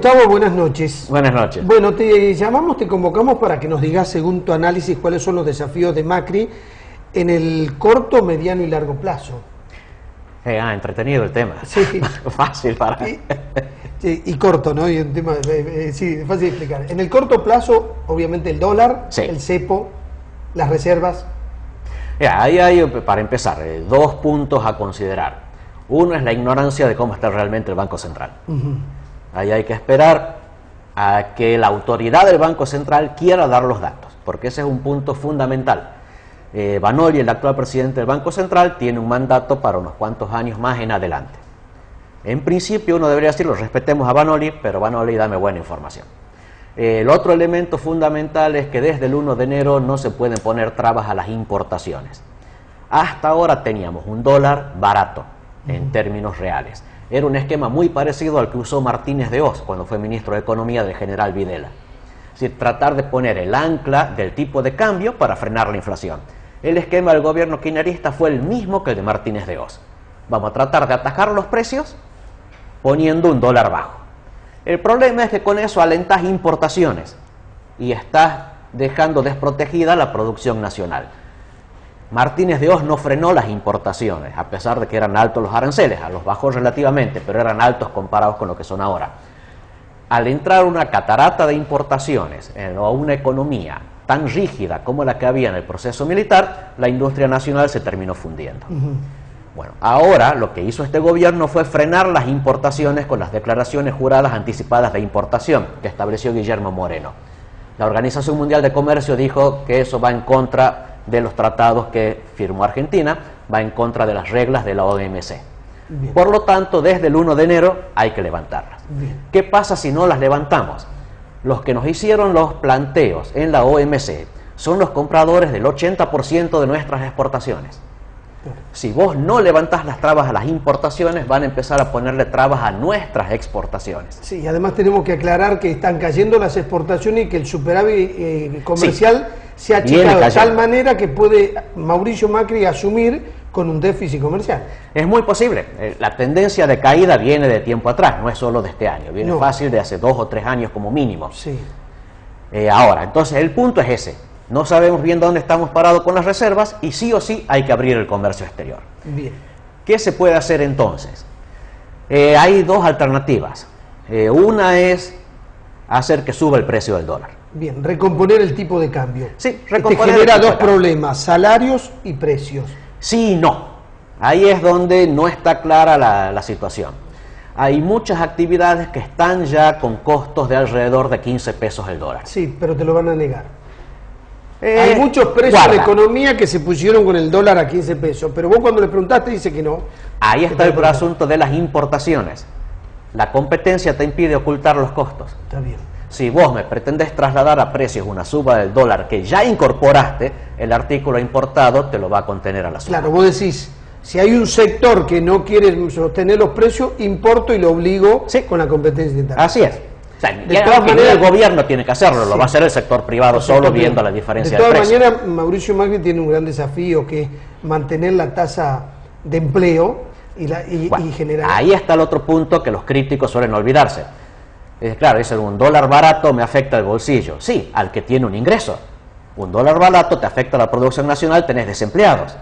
Gustavo, buenas noches. Buenas noches. Bueno, te llamamos, te convocamos para que nos digas, según tu análisis, cuáles son los desafíos de Macri en el corto, mediano y largo plazo. Entretenido el tema. Sí. Fácil para... Y corto, ¿no? Y un tema, sí, fácil de explicar. En el corto plazo, obviamente el dólar, sí, el cepo, las reservas. Ahí hay, para empezar, dos puntos a considerar. Uno es la ignorancia de cómo está realmente el Banco Central. Ahí hay que esperar a que la autoridad del Banco Central quiera dar los datos, porque ese es un punto fundamental. Vanoli, el actual presidente del Banco Central, tiene un mandato para unos cuantos años más en adelante. En principio uno debería decirlo, respetemos a Vanoli, pero Vanoli, dame buena información. El otro elemento fundamental es que desde el 1 de enero no se pueden poner trabas a las importaciones. Hasta ahora teníamos un dólar barato en términos reales. Era un esquema muy parecido al que usó Martínez de Oz cuando fue ministro de Economía del general Videla. Es decir, tratar de poner el ancla del tipo de cambio para frenar la inflación. El esquema del gobierno kirchnerista fue el mismo que el de Martínez de Oz. Vamos a tratar de atajar los precios poniendo un dólar bajo. El problema es que con eso alentas importaciones y estás dejando desprotegida la producción nacional. Martínez de Oz no frenó las importaciones, a pesar de que eran altos los aranceles, los bajó relativamente, pero eran altos comparados con lo que son ahora. Al entrar una catarata de importaciones o una economía tan rígida como la que había en el proceso militar, la industria nacional se terminó fundiendo. Bueno, ahora lo que hizo este gobierno fue frenar las importaciones con las declaraciones juradas anticipadas de importación que estableció Guillermo Moreno. La Organización Mundial de Comercio dijo que eso va en contra de los tratados que firmó Argentina, va en contra de las reglas de la OMC. Bien. Por lo tanto, desde el 1 de enero hay que levantarlas. Bien. ¿Qué pasa si no las levantamos? Los que nos hicieron los planteos en la OMC son los compradores del 80% de nuestras exportaciones. Si vos no levantás las trabas a las importaciones, van a empezar a ponerle trabas a nuestras exportaciones. Sí, y además tenemos que aclarar que están cayendo las exportaciones y que el superávit comercial se ha achicado de tal manera que puede Mauricio Macri asumir con un déficit comercial. Es muy posible. La tendencia de caída viene de tiempo atrás, no es solo de este año, viene fácil de hace 2 o 3 años como mínimo. Sí. Ahora, entonces el punto es ese. No sabemos bien dónde estamos parados con las reservas y sí o sí hay que abrir el comercio exterior. Bien. ¿Qué se puede hacer entonces? Hay dos alternativas. Una es hacer que suba el precio del dólar. Bien, recomponer el tipo de cambio. Sí, recomponer. Te genera dos problemas, salarios y precios. Sí y no. Ahí es donde no está clara la situación. Hay muchas actividades que están ya con costos de alrededor de 15 pesos el dólar. Sí, pero te lo van a negar. Hay muchos precios de economía que se pusieron con el dólar a 15 pesos, pero vos cuando le preguntaste dice que no. Ahí está el asunto de las importaciones. La competencia te impide ocultar los costos. Está bien. Si vos me pretendés trasladar a precios una suba del dólar que ya incorporaste, el artículo importado te lo va a contener a la suba. Claro, vos decís, si hay un sector que no quiere sostener los precios, importo y lo obligo con la competencia interna. Así es. De todas maneras, el gobierno tiene que hacerlo, lo va a hacer el sector privado solo viendo la diferencia de precio. De todas maneras, Mauricio Macri tiene un gran desafío que es mantener la tasa de empleo y generar... Ahí está el otro punto que los críticos suelen olvidarse. Claro, dicen, un dólar barato me afecta el bolsillo. Sí, al que tiene un ingreso. Un dólar barato te afecta a la producción nacional, tenés desempleados.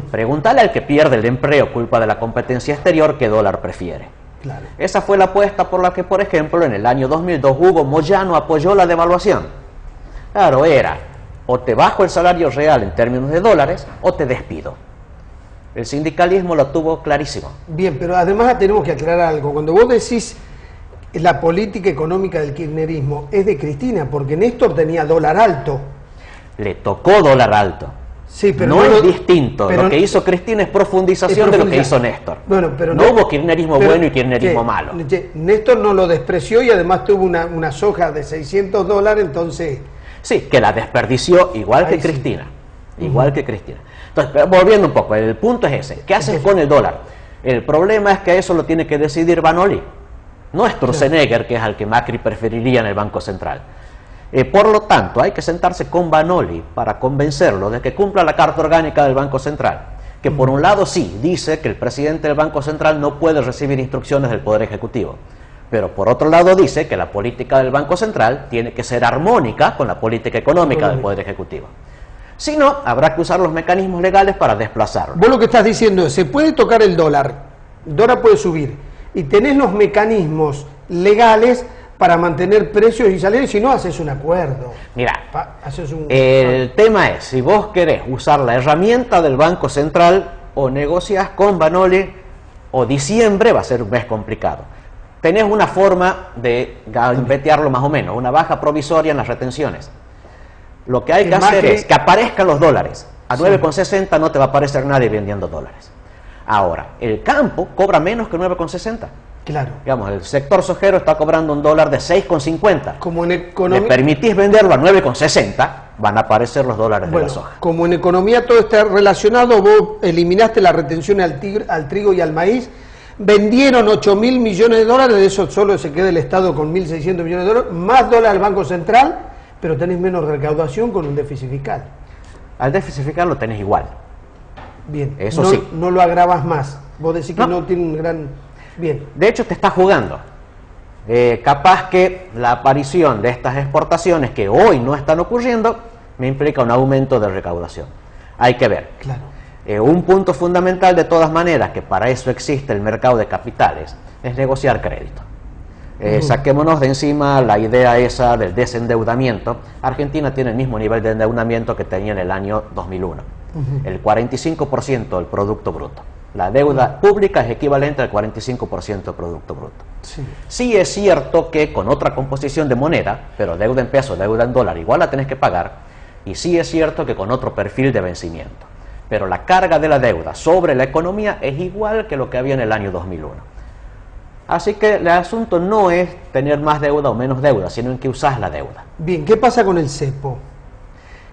Pregúntale al que pierde el empleo culpa de la competencia exterior qué dólar prefiere. Claro. Esa fue la apuesta por la que, por ejemplo, en el año 2002 Hugo Moyano apoyó la devaluación. Claro, era o te bajo el salario real en términos de dólares o te despido. El sindicalismo lo tuvo clarísimo. Bien, pero además tenemos que aclarar algo. Cuando vos decís la política económica del kirchnerismo es de Cristina, porque Néstor tenía dólar alto. Le tocó dólar alto. Sí, pero no es distinto. Pero lo que hizo Cristina es profundización de lo que hizo Néstor. Bueno, pero no hubo kirchnerismo bueno y kirchnerismo malo. Néstor no lo despreció y además tuvo una soja de $600, entonces... Sí, que la desperdició igual que Cristina. Igual que Cristina. Entonces, pero volviendo un poco, el punto es ese. ¿Qué haces con el dólar? El problema es que eso lo tiene que decidir Vanoli. No es Sturzenegger, que es al que Macri preferiría en el Banco Central. Por lo tanto, hay que sentarse con Vanoli para convencerlo de que cumpla la Carta Orgánica del Banco Central, que por un lado sí dice que el presidente del Banco Central no puede recibir instrucciones del Poder Ejecutivo, Pero por otro lado dice que la política del Banco Central tiene que ser armónica con la política económica del Poder Ejecutivo. Si no, habrá que usar los mecanismos legales para desplazarlo. Vos lo que estás diciendo es, se puede tocar el dólar puede subir, y tenés los mecanismos legales para mantener precios y salarios, si no haces un acuerdo. Mira, el tema es, si vos querés usar la herramienta del Banco Central, o negociás con Banoli, o diciembre va a ser un mes complicado. Tenés una forma de gambetearlo más o menos, una baja provisoria en las retenciones. Lo que hay que hacer es que aparezcan los dólares. A 9,60 no te va a aparecer nadie vendiendo dólares. Ahora, el campo cobra menos que 9,60. Claro. Digamos, el sector sojero está cobrando un dólar de 6,50. Como en economía. Le permitís venderlo a 9,60, van a aparecer los dólares de la soja. Como en economía todo está relacionado, vos eliminaste la retención al trigo y al maíz. Vendieron 8.000 millones de dólares, de eso solo se queda el Estado con 1.600 millones de dólares, más dólares al Banco Central, pero tenés menos recaudación con un déficit fiscal. Al déficit fiscal lo tenés igual. Bien, eso sí. No lo agravas más. Vos decís que no tiene un gran... Bien. De hecho, te está jugando. Capaz que la aparición de estas exportaciones, que hoy no están ocurriendo, me implica un aumento de recaudación. Hay que ver. Claro. Un punto fundamental, de todas maneras, que para eso existe el mercado de capitales, es negociar crédito. Saquémonos de encima la idea esa del desendeudamiento. Argentina tiene el mismo nivel de endeudamiento que tenía en el año 2001, el 45% del Producto Bruto. La deuda pública es equivalente al 45% del Producto Bruto. Sí es cierto que con otra composición de moneda, pero deuda en peso, deuda en dólar, igual la tenés que pagar, y sí es cierto que con otro perfil de vencimiento. Pero la carga de la deuda sobre la economía es igual que lo que había en el año 2001. Así que el asunto no es tener más deuda o menos deuda, sino en que usás la deuda. Bien, ¿qué pasa con el cepo?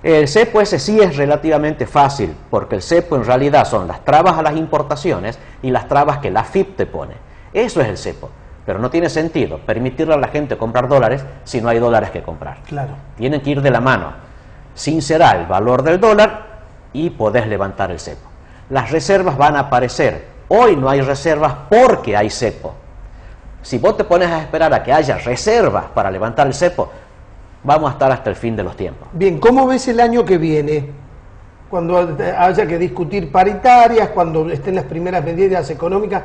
El cepo ese sí es relativamente fácil, porque el cepo en realidad son las trabas a las importaciones y las trabas que la AFIP te pone. Eso es el cepo. Pero no tiene sentido permitirle a la gente comprar dólares si no hay dólares que comprar. Claro. Tienen que ir de la mano. Sincerar el valor del dólar y podés levantar el cepo. Las reservas van a aparecer. Hoy no hay reservas porque hay cepo. Si vos te pones a esperar a que haya reservas para levantar el cepo, vamos a estar hasta el fin de los tiempos. Bien, ¿cómo ves el año que viene? Cuando haya que discutir paritarias, cuando estén las primeras medidas económicas.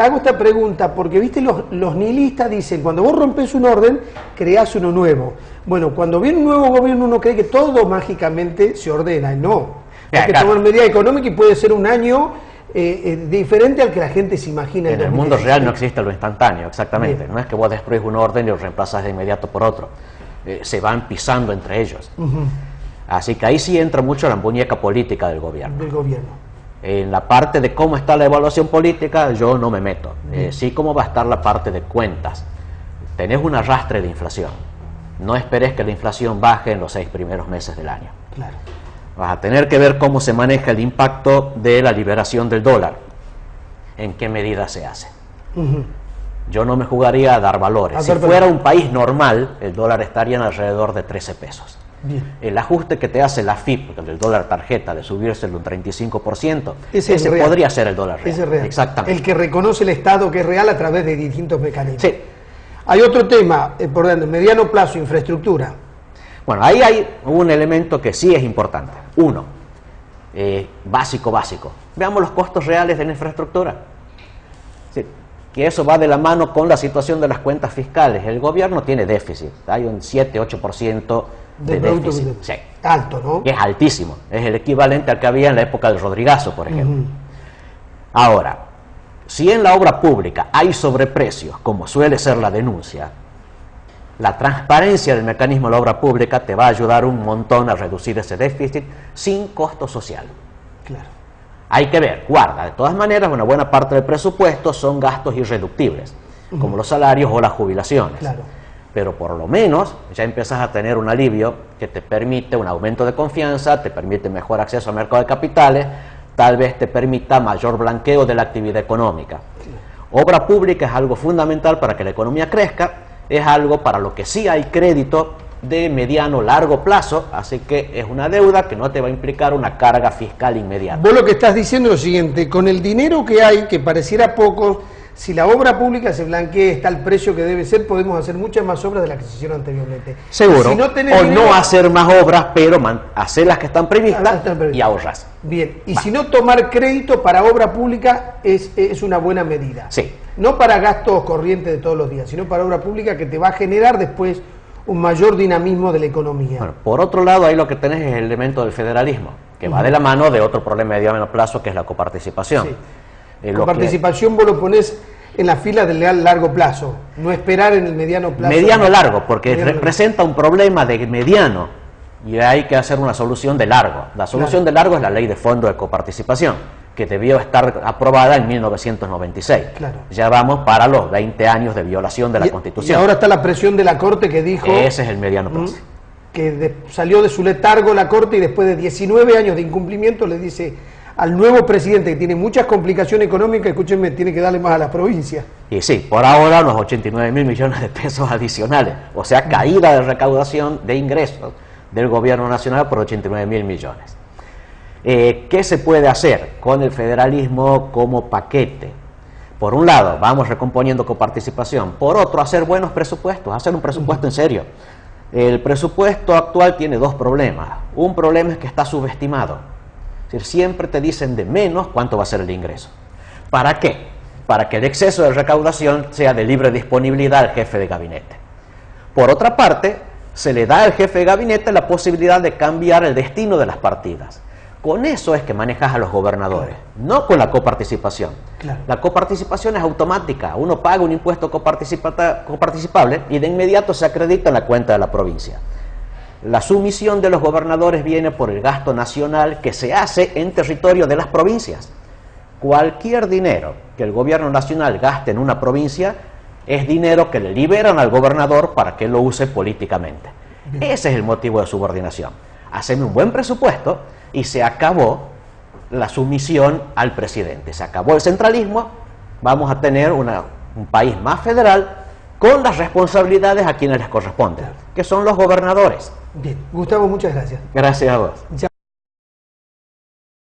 Hago esta pregunta porque, viste, los nihilistas dicen, cuando vos rompes un orden, creás uno nuevo. Bueno, cuando viene un nuevo gobierno uno cree que todo mágicamente se ordena, y no. Hay que tomar medidas económicas y puede ser un año diferente al que la gente se imagina. En el mundo real no existe lo instantáneo, exactamente. Bien. No es que vos destruyes un orden y lo reemplazas de inmediato por otro. Se van pisando entre ellos. Así que ahí sí entra mucho la muñeca política del gobierno. En la parte de cómo está la evaluación política yo no me meto. Sí cómo va a estar la parte de cuentas. Tenés un arrastre de inflación. No esperes que la inflación baje en los 6 primeros meses del año. Claro. Vas a tener que ver cómo se maneja el impacto de la liberación del dólar. En qué medida se hace. Yo no me jugaría a dar valores. Si fuera un país normal, el dólar estaría en alrededor de 13 pesos. Bien. El ajuste que te hace la AFIP, el dólar tarjeta, de subirse un 35%, ese real. Podría ser el dólar real. Ese es real. Exactamente. El que reconoce el Estado que es real a través de distintos mecanismos. Sí. Hay otro tema, por dentro, mediano plazo, infraestructura. Bueno, ahí hay un elemento que sí es importante. Uno, básico. Veamos los costos reales de la infraestructura. Sí, que eso va de la mano con la situación de las cuentas fiscales. El gobierno tiene déficit, hay un 7-8% de déficit. Sí. Alto, ¿no? Es altísimo, es el equivalente al que había en la época del Rodrigazo, por ejemplo. Ahora, si en la obra pública hay sobreprecios, como suele ser la denuncia, la transparencia del mecanismo de la obra pública te va a ayudar un montón a reducir ese déficit sin costo social. Claro. Hay que ver, guarda, de todas maneras, una buena parte del presupuesto son gastos irreductibles, como los salarios o las jubilaciones. Claro. Pero por lo menos ya empiezas a tener un alivio que te permite un aumento de confianza, te permite mejor acceso al mercado de capitales, tal vez te permita mayor blanqueo de la actividad económica. Sí. Obra pública es algo fundamental para que la economía crezca, es algo para lo que sí hay crédito de mediano largo plazo, así que es una deuda que no te va a implicar una carga fiscal inmediata. Vos lo que estás diciendo es lo siguiente: con el dinero que hay, que pareciera poco, Si la obra pública se blanquea, está al precio que debe ser, podemos hacer muchas más obras de las que se hicieron anteriormente. Seguro. Si no tenés o dinero, no hacer más obras, pero hacer las que están previstas y ahorras. Bien. Y si no, tomar crédito para obra pública es una buena medida. Sí. No para gastos corrientes de todos los días, sino para obra pública que te va a generar después un mayor dinamismo de la economía. Bueno, por otro lado, ahí lo que tenés es el elemento del federalismo, que va de la mano de otro problema de mediano plazo, que es la coparticipación. Sí. Coparticipación vos lo ponés en la fila del largo plazo, no esperar en el mediano plazo. Mediano largo, porque representa un problema de mediano y hay que hacer una solución de largo. La solución de largo es la ley de fondo de coparticipación, que debió estar aprobada en 1996. Claro. Ya vamos para los 20 años de violación de la Constitución. Y ahora está la presión de la Corte que dijo... Ese es el mediano plazo. Que salió de su letargo la Corte y después de 19 años de incumplimiento le dice al nuevo presidente, que tiene muchas complicaciones económicas, escúchenme, tiene que darle más a las provincias. Y sí, por ahora unos 89.000 millones de pesos adicionales, o sea, caída de recaudación de ingresos del gobierno nacional por 89.000 millones. ¿Qué se puede hacer con el federalismo como paquete? Por un lado, vamos recomponiendo coparticipación, por otro, hacer buenos presupuestos, hacer un presupuesto en serio. El presupuesto actual tiene dos problemas. Un problema es que está subestimado. Es decir, siempre te dicen de menos cuánto va a ser el ingreso. ¿Para qué? Para que el exceso de recaudación sea de libre disponibilidad al jefe de gabinete. Por otra parte, se le da al jefe de gabinete la posibilidad de cambiar el destino de las partidas. Con eso es que manejas a los gobernadores, no con la coparticipación. Claro. La coparticipación es automática. Uno paga un impuesto coparticipable y de inmediato se acredita en la cuenta de la provincia. La sumisión de los gobernadores viene por el gasto nacional que se hace en territorio de las provincias. Cualquier dinero que el gobierno nacional gaste en una provincia es dinero que le liberan al gobernador para que lo use políticamente. Ese es el motivo de subordinación. Haceme un buen presupuesto y se acabó la sumisión al presidente. Se acabó el centralismo, vamos a tener un país más federal con las responsabilidades a quienes les corresponden, que son los gobernadores. Bien, Gustavo, muchas gracias. Gracias a vos. Ya